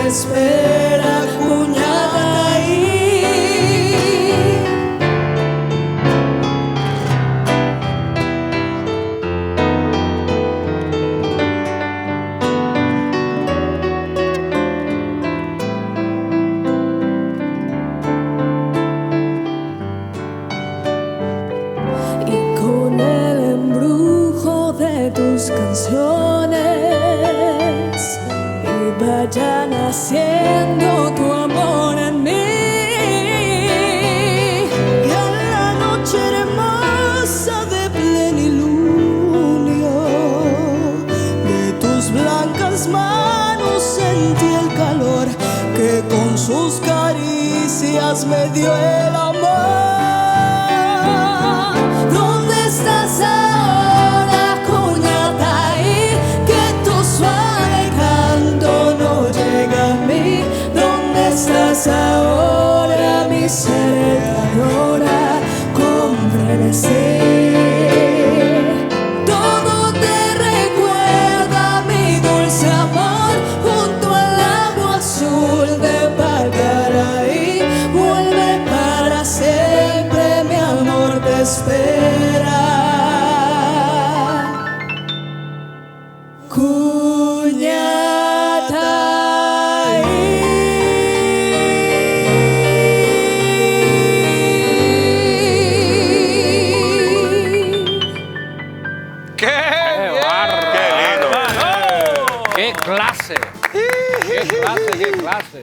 espera, Cuñataí. Y con el embrujo de tus canciones y vayan haciendo tu amor en mí. Y en la noche hermosa de plenilunio de tus blancas manos sentí el calor que con sus caricias me dio el amor. ¿Dónde estás ahora, Cuñataí? Que tu suave canto no llega a mí. ¿Dónde estás ahora, mi serenadora, con frenesí? Todo te recuerda mi dulce amor junto al agua azul de Pacaraí. Vuelve para siempre, mi amor te espera. ¡Qué ¡Qué lindo! ¡Qué clase! ¡Qué clase! ¡Qué clase!